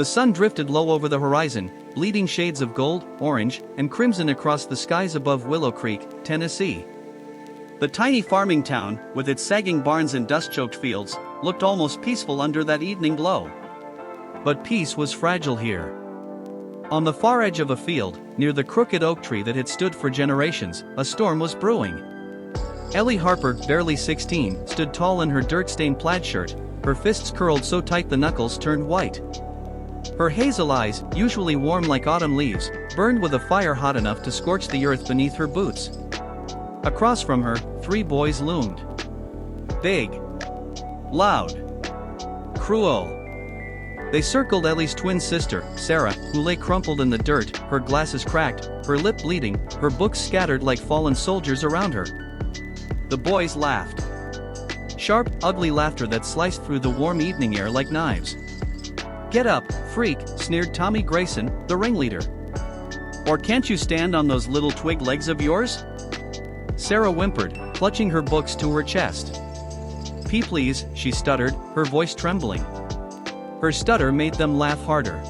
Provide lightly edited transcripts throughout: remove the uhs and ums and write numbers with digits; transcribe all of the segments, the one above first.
The sun drifted low over the horizon, bleeding shades of gold, orange, and crimson across the skies above Willow Creek, Tennessee. The tiny farming town, with its sagging barns and dust-choked fields, looked almost peaceful under that evening glow. But peace was fragile here. On the far edge of a field, near the crooked oak tree that had stood for generations, a storm was brewing. Ellie Harper, barely 16, stood tall in her dirt-stained plaid shirt, her fists curled so tight the knuckles turned white. Her hazel eyes, usually warm like autumn leaves, burned with a fire hot enough to scorch the earth beneath her boots. Across from her, 3 boys loomed. Big. Loud. Cruel. They circled Ellie's twin sister, Sarah, who lay crumpled in the dirt, her glasses cracked, her lip bleeding, her books scattered like fallen soldiers around her. The boys laughed. Sharp, ugly laughter that sliced through the warm evening air like knives. "Get up, freak," sneered Tommy Grayson, the ringleader. "Or can't you stand on those little twig legs of yours?" Sarah whimpered, clutching her books to her chest. Please," she stuttered, her voice trembling. Her stutter made them laugh harder.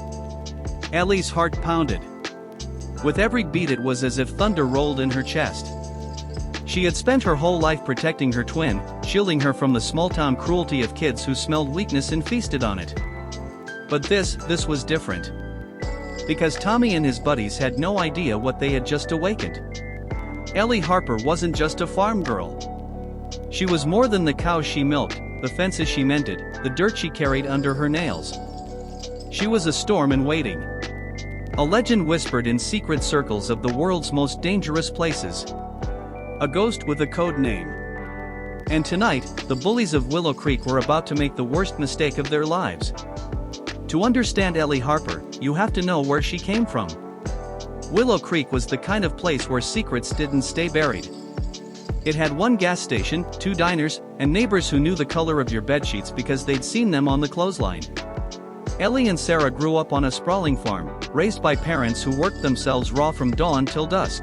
Ellie's heart pounded. With every beat it was as if thunder rolled in her chest. She had spent her whole life protecting her twin, shielding her from the small-town cruelty of kids who smelled weakness and feasted on it. But this was different. Because Tommy and his buddies had no idea what they had just awakened. Ellie Harper wasn't just a farm girl. She was more than the cows she milked, the fences she mended, the dirt she carried under her nails. She was a storm in waiting. A legend whispered in secret circles of the world's most dangerous places. A ghost with a code name. And tonight, the bullies of Willow Creek were about to make the worst mistake of their lives. To understand Ellie Harper, you have to know where she came from. Willow Creek was the kind of place where secrets didn't stay buried. It had 1 gas station, 2 diners, and neighbors who knew the color of your bedsheets because they'd seen them on the clothesline. Ellie and Sarah grew up on a sprawling farm, raised by parents who worked themselves raw from dawn till dusk.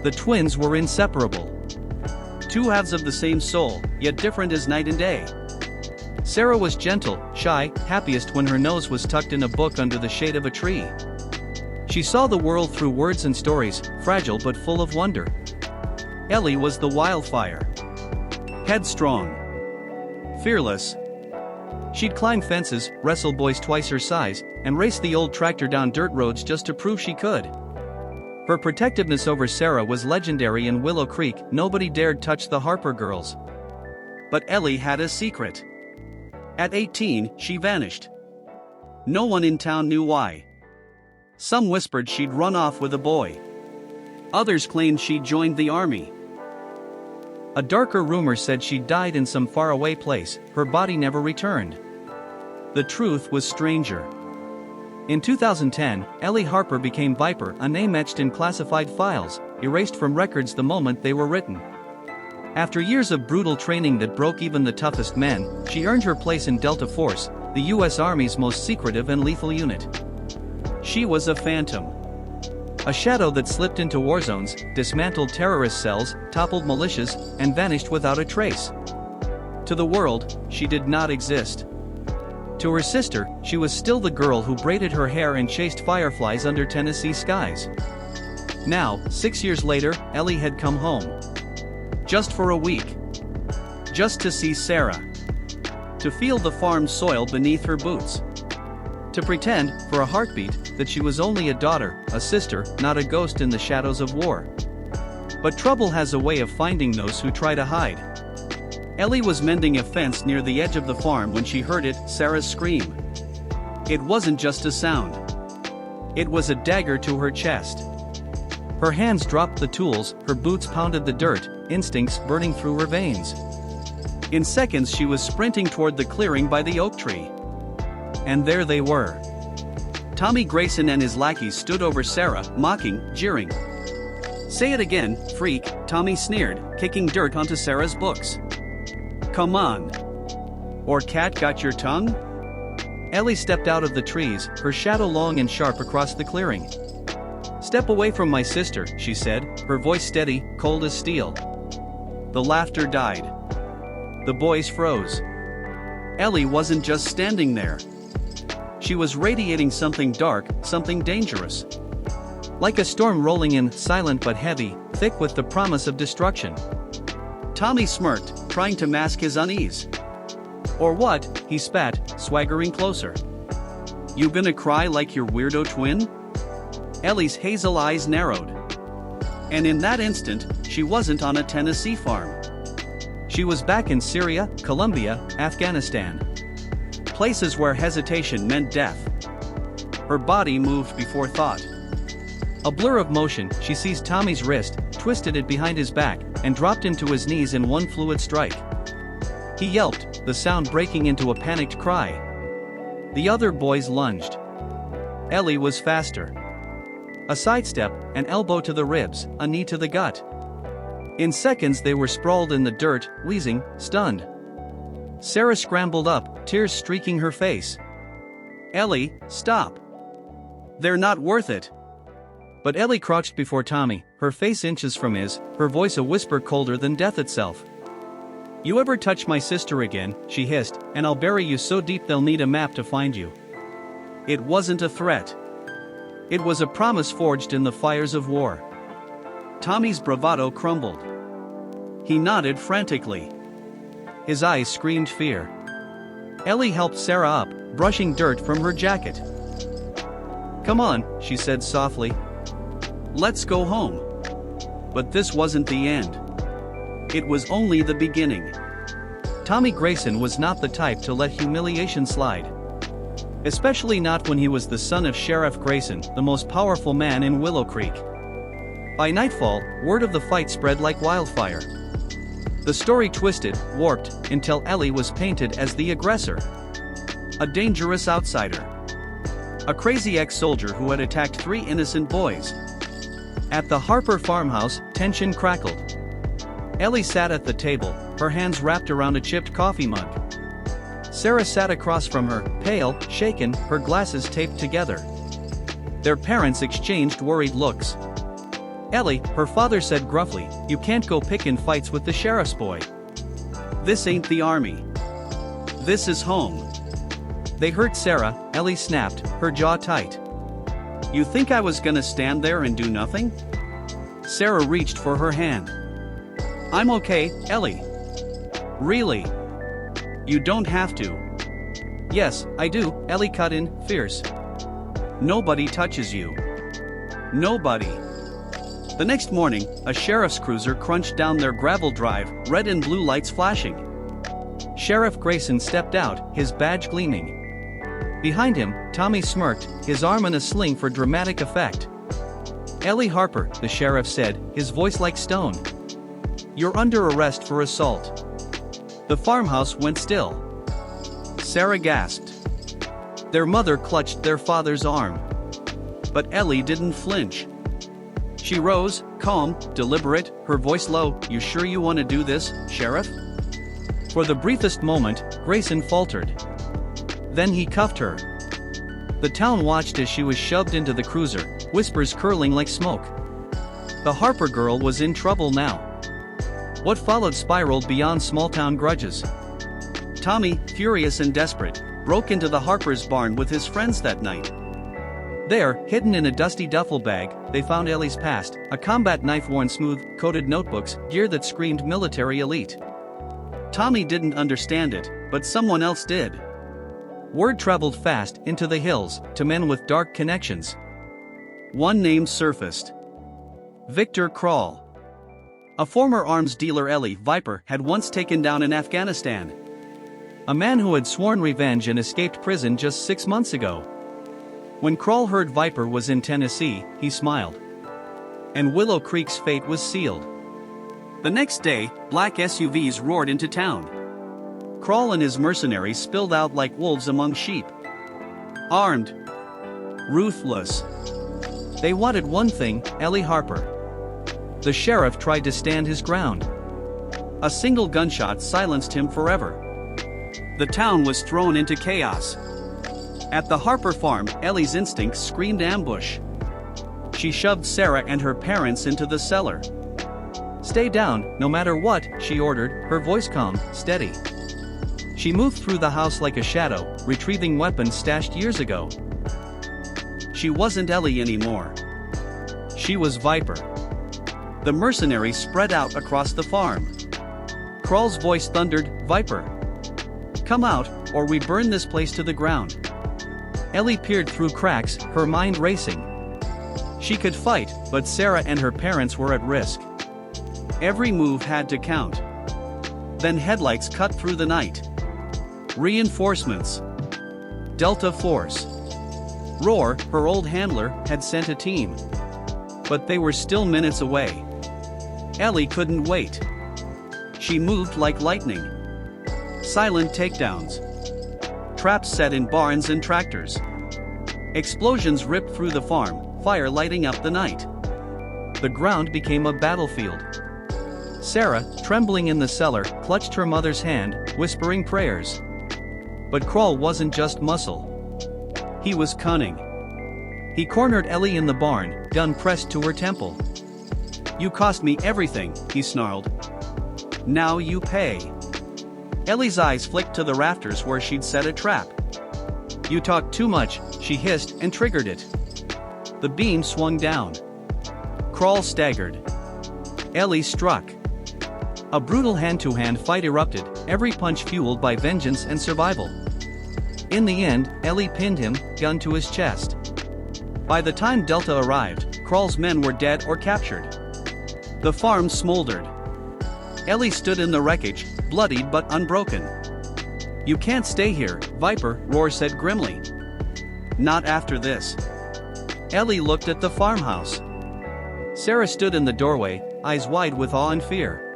The twins were inseparable. 2 halves of the same soul, yet different as night and day. Sarah was gentle, shy, happiest when her nose was tucked in a book under the shade of a tree. She saw the world through words and stories, fragile but full of wonder. Ellie was the wildfire. Headstrong. Fearless. She'd climb fences, wrestle boys twice her size, and race the old tractor down dirt roads just to prove she could. Her protectiveness over Sarah was legendary in Willow Creek. Nobody dared touch the Harper girls. But Ellie had a secret. At 18, she vanished. No one in town knew why. Some whispered she'd run off with a boy. Others claimed she'd joined the army. A darker rumor said she'd died in some faraway place, her body never returned. The truth was stranger. In 2010, Ellie Harper became Viper, a name etched in classified files, erased from records the moment they were written. After years of brutal training that broke even the toughest men, she earned her place in Delta Force, the U.S. Army's most secretive and lethal unit. She was a phantom. A shadow that slipped into war zones, dismantled terrorist cells, toppled militias, and vanished without a trace. To the world, she did not exist. To her sister, she was still the girl who braided her hair and chased fireflies under Tennessee skies. Now, 6 years later, Ellie had come home. Just for a week. Just to see Sarah. To feel the farm soil beneath her boots. To pretend, for a heartbeat, that she was only a daughter, a sister, not a ghost in the shadows of war. But trouble has a way of finding those who try to hide. Ellie was mending a fence near the edge of the farm when she heard it, Sarah's scream. It wasn't just a sound. It was a dagger to her chest. Her hands dropped the tools, her boots pounded the dirt, instincts burning through her veins. In seconds she was sprinting toward the clearing by the oak tree. And there they were. Tommy Grayson and his lackeys stood over Sarah, mocking, jeering. "Say it again, freak," Tommy sneered, kicking dirt onto Sarah's books. "Come on. Or cat got your tongue?" Ellie stepped out of the trees, her shadow long and sharp across the clearing. "Step away from my sister," she said, her voice steady, cold as steel. The laughter died. The boys froze. Ellie wasn't just standing there. She was radiating something dark, something dangerous. Like a storm rolling in, silent but heavy, thick with the promise of destruction. Tommy smirked, trying to mask his unease. "Or what?" he spat, swaggering closer. "You gonna cry like your weirdo twin?" Ellie's hazel eyes narrowed. And in that instant, she wasn't on a Tennessee farm. She was back in Syria, Colombia, Afghanistan. Places where hesitation meant death. Her body moved before thought. A blur of motion, she seized Tommy's wrist, twisted it behind his back, and dropped him to his knees in one fluid strike. He yelped, the sound breaking into a panicked cry. The other boys lunged. Ellie was faster. A sidestep, an elbow to the ribs, a knee to the gut. In seconds they were sprawled in the dirt, wheezing, stunned. Sarah scrambled up, tears streaking her face. "Ellie, stop. They're not worth it." But Ellie crouched before Tommy, her face inches from his, her voice a whisper colder than death itself. "You ever touch my sister again," she hissed, "and I'll bury you so deep they'll need a map to find you." It wasn't a threat. It was a promise forged in the fires of war. Tommy's bravado crumbled. He nodded frantically. His eyes screamed fear. Ellie helped Sarah up, brushing dirt from her jacket. "Come on," she said softly. "Let's go home." But this wasn't the end. It was only the beginning. Tommy Grayson was not the type to let humiliation slide. Especially not when he was the son of Sheriff Grayson, the most powerful man in Willow Creek. By nightfall, word of the fight spread like wildfire. The story twisted, warped, until Ellie was painted as the aggressor. A dangerous outsider. A crazy ex-soldier who had attacked 3 innocent boys. At the Harper farmhouse, tension crackled. Ellie sat at the table, her hands wrapped around a chipped coffee mug. Sarah sat across from her, pale, shaken, her glasses taped together. Their parents exchanged worried looks. "Ellie," her father said gruffly, "you can't go pickin' fights with the sheriff's boy. This ain't the army. This is home." They heard Sarah, Ellie snapped, her jaw tight. "You think I was gonna stand there and do nothing?" Sarah reached for her hand. "I'm okay, Ellie." "Really? You don't have to." "Yes, I do," Ellie cut in, fierce. "Nobody touches you. Nobody." The next morning, a sheriff's cruiser crunched down their gravel drive, red and blue lights flashing. Sheriff Grayson stepped out, his badge gleaming. Behind him, Tommy smirked, his arm in a sling for dramatic effect. "Ellie Harper," the sheriff said, his voice like stone. "You're under arrest for assault." The farmhouse went still. Sarah gasped. Their mother clutched their father's arm. But Ellie didn't flinch. She rose, calm, deliberate, her voice low. "You sure you want to do this, Sheriff?" For the briefest moment, Grayson faltered. Then he cuffed her. The town watched as she was shoved into the cruiser, whispers curling like smoke. The Harper girl was in trouble now. What followed spiraled beyond small-town grudges. Tommy, furious and desperate, broke into the Harper's barn with his friends that night. There, hidden in a dusty duffel bag, they found Ellie's past, a combat knife worn smooth, coated notebooks, gear that screamed military elite. Tommy didn't understand it, but someone else did. Word traveled fast, into the hills, to men with dark connections. One name surfaced. Victor Krall. A former arms dealer Ellie Viper had once taken down in Afghanistan. A man who had sworn revenge and escaped prison just 6 months ago. When Krall heard Viper was in Tennessee, he smiled. And Willow Creek's fate was sealed. The next day, black SUVs roared into town. Krall and his mercenaries spilled out like wolves among sheep. Armed. Ruthless. They wanted one thing, Ellie Harper. The sheriff tried to stand his ground. A single gunshot silenced him forever. The town was thrown into chaos. At the Harper farm, Ellie's instincts screamed ambush. She shoved Sarah and her parents into the cellar. "Stay down, no matter what," she ordered, her voice calm, steady. She moved through the house like a shadow, retrieving weapons stashed years ago. She wasn't Ellie anymore. She was Viper. The mercenary spread out across the farm. Crawl's voice thundered, "Viper! Come out, or we burn this place to the ground." Ellie peered through cracks, her mind racing. She could fight, but Sarah and her parents were at risk. Every move had to count. Then headlights cut through the night. Reinforcements. Delta Force. Roar, her old handler, had sent a team. But they were still minutes away. Ellie couldn't wait. She moved like lightning. Silent takedowns. Traps set in barns and tractors. Explosions ripped through the farm, fire lighting up the night. The ground became a battlefield. Sarah, trembling in the cellar, clutched her mother's hand, whispering prayers. But Crawl wasn't just muscle. He was cunning. He cornered Ellie in the barn, gun pressed to her temple. "You cost me everything," he snarled. "Now you pay." Ellie's eyes flicked to the rafters where she'd set a trap. "You talk too much," she hissed and triggered it. The beam swung down. Crawl staggered. Ellie struck. A brutal hand-to-hand fight erupted, every punch fueled by vengeance and survival. In the end, Ellie pinned him, gun to his chest. By the time Delta arrived, Crawl's men were dead or captured. The farm smoldered. Ellie stood in the wreckage, bloodied but unbroken. "You can't stay here," Viper, Roar said grimly. "Not after this." Ellie looked at the farmhouse. Sarah stood in the doorway, eyes wide with awe and fear.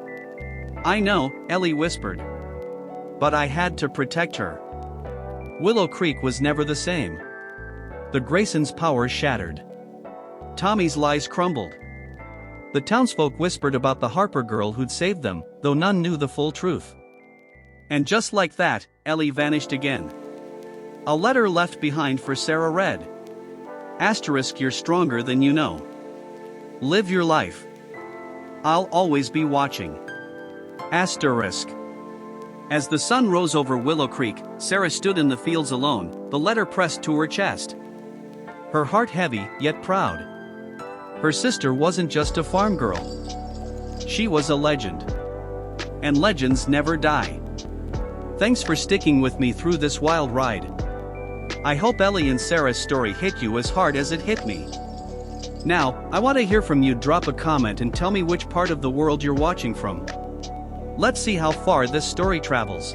"I know," Ellie whispered. "But I had to protect her." Willow Creek was never the same. The Graysons' power shattered. Tommy's lies crumbled. The townsfolk whispered about the Harper girl who'd saved them, though none knew the full truth. And just like that, Ellie vanished again. A letter left behind for Sarah read. Asterisk, you're stronger than you know. Live your life. I'll always be watching. Asterisk. As the sun rose over Willow Creek, Sarah stood in the fields alone, the letter pressed to her chest. Her heart heavy, yet proud. Her sister wasn't just a farm girl. She was a legend. And legends never die. Thanks for sticking with me through this wild ride. I hope Ellie and Sarah's story hit you as hard as it hit me. Now, I want to hear from you. Drop a comment and tell me which part of the world you're watching from. Let's see how far this story travels.